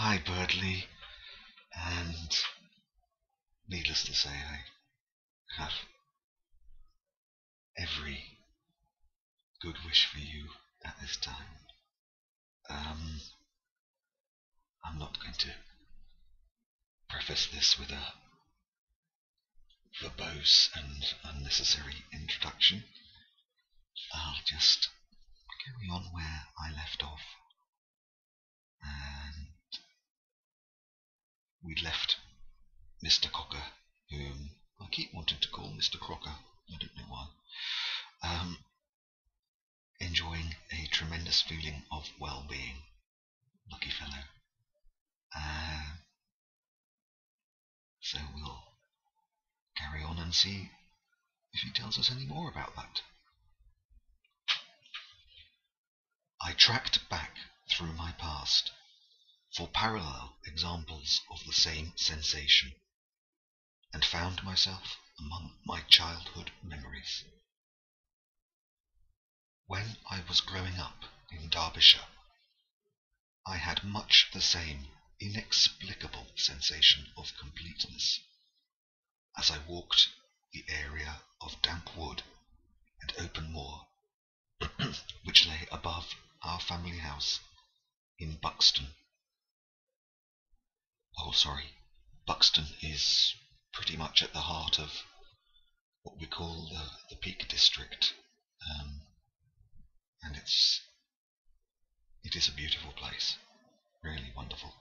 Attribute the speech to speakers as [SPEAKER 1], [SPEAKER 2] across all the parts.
[SPEAKER 1] Hi, Birdley, and needless to say, I have every good wish for you at this time. Um, I'm not going to preface this with a verbose and unnecessary introduction. I'll just carry on where I left off. And we'd left Mr. Cocker, whom I keep wanting to call Mr. Crocker, I don't know why, enjoying a tremendous feeling of well-being. Lucky fellow. So we'll carry on and see if he tells us any more about that. I tracked back through my past for parallel examples of the same sensation, and found myself among my childhood memories. When I was growing up in Derbyshire, I had much the same inexplicable sensation of completeness as I walked the area of damp wood and open moor which lay above our family house in Buxton. Buxton is pretty much at the heart of what we call the Peak District, and it is a beautiful place, really wonderful.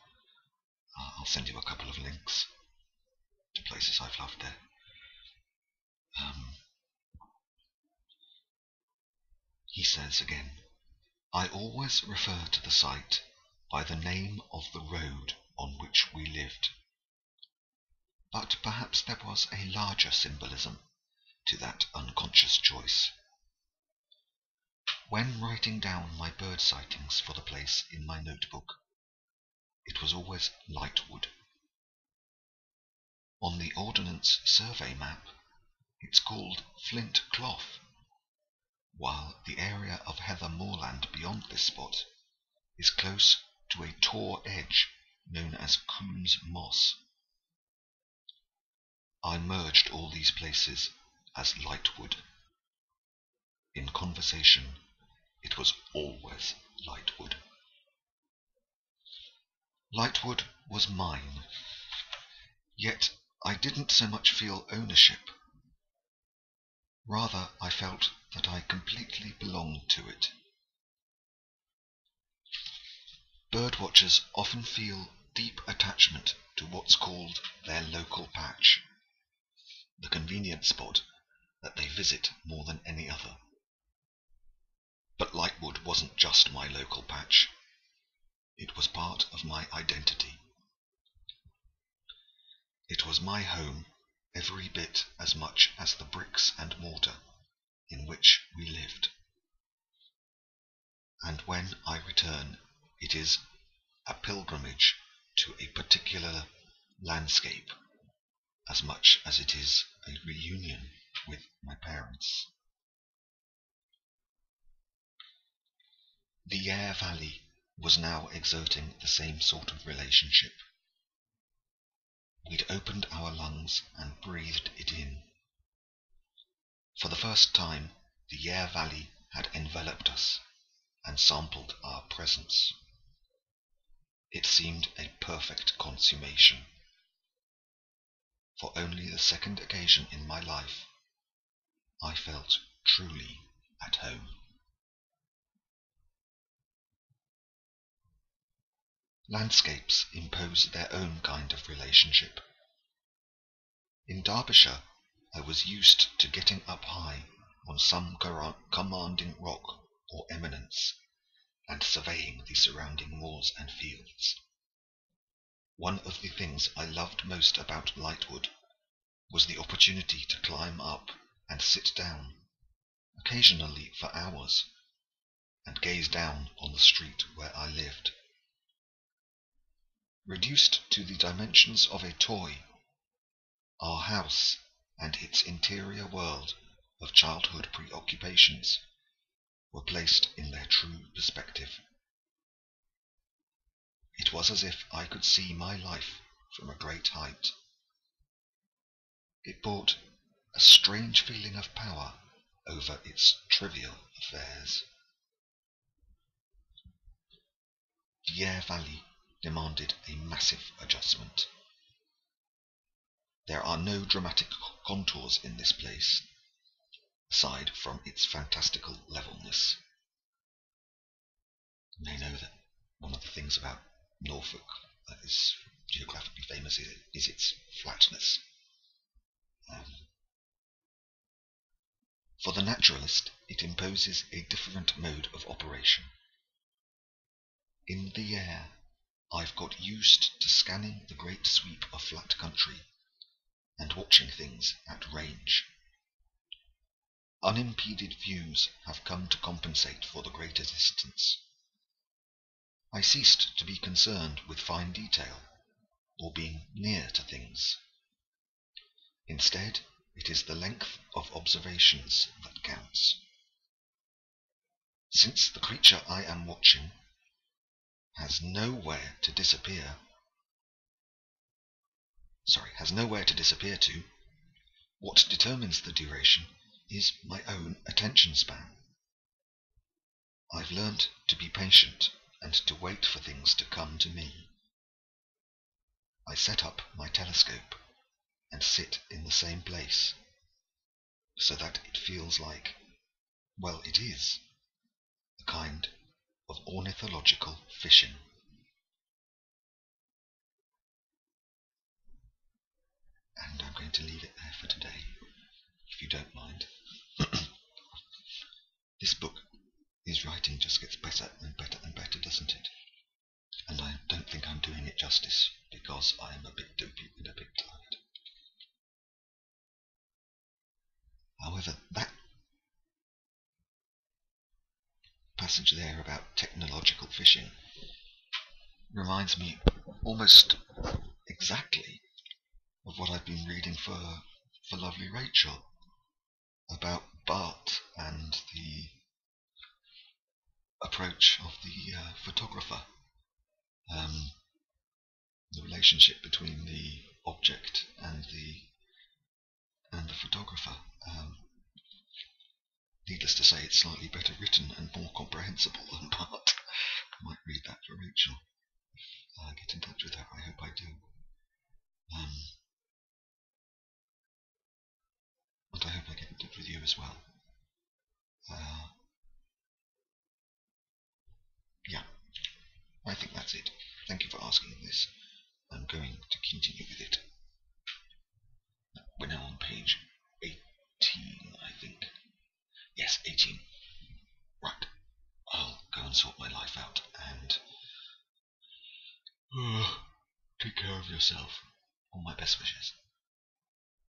[SPEAKER 1] I'll send you a couple of links to places I've loved there. He says again, I always refer to the site by the name of the road on which we lived. But perhaps there was a larger symbolism to that unconscious choice. When writing down my bird sightings for the place in my notebook, it was always Lightwood. On the Ordnance Survey map, it's called Flint Clough, while the area of heather moorland beyond this spot is close to a tor edge known as Coom's Moss. I merged all these places as Lightwood. In conversation, it was always Lightwood. Lightwood was mine, yet I didn't so much feel ownership. Rather, I felt that I completely belonged to it. Birdwatchers often feel deep attachment to what's called their local patch, the convenient spot that they visit more than any other. But Lightwood wasn't just my local patch. It was part of my identity. It was my home every bit as much as the bricks and mortar in which we lived. And when I return, it is a pilgrimage to a particular landscape as much as it is a reunion with my parents. The Yare Valley was now exerting the same sort of relationship. We'd opened our lungs and breathed it in. For the first time, the Yare Valley had enveloped us and sampled our presence. It seemed a perfect consummation. For only the second occasion in my life, I felt truly at home. Landscapes impose their own kind of relationship. In Derbyshire, I was used to getting up high on some commanding rock or eminence and surveying the surrounding moors and fields. One of the things I loved most about Lightwood was the opportunity to climb up and sit down, occasionally for hours, and gaze down on the street where I lived. Reduced to the dimensions of a toy, our house and its interior world of childhood preoccupations were placed in their true perspective. It was as if I could see my life from a great height. It brought a strange feeling of power over its trivial affairs. Yare Valley demanded a massive adjustment. There are no dramatic contours in this place, aside from its fantastical levelness. You may know that one of the things about Norfolk that is geographically famous is its flatness. For the naturalist, it imposes a different mode of operation. In the Yare, I've got used to scanning the great sweep of flat country and watching things at range. Unimpeded views have come to compensate for the greater distance. I ceased to be concerned with fine detail, or being near to things. Instead, it is the length of observations that counts. Since the creature I am watching has nowhere to disappear to, what determines the duration is my own attention span. I've learnt to be patient and to wait for things to come to me. I set up my telescope and sit in the same place, so that it feels like, well, it is, a kind of ornithological fishing. And I'm going to leave it there for today, if you don't mind. This book, his writing just gets better and better and better, doesn't it? And I don't think I'm doing it justice, because I am a bit dopey and a bit tired. However, that passage there about technological fishing reminds me almost exactly of what I've been reading for Lovely Rachel, about Bart and the approach of the photographer, the relationship between the object and the photographer. Needless to say, it's slightly better written and more comprehensible than Bart. I might read that for Rachel. If I get in touch with her, I hope I do. And I hope I get in touch with you as well. Yeah, I think that's it. Thank you for asking this. I'm going to continue with it. We're now on page 18, I think. Yes, 18. Right. I'll go and sort my life out and take care of yourself. All my best wishes.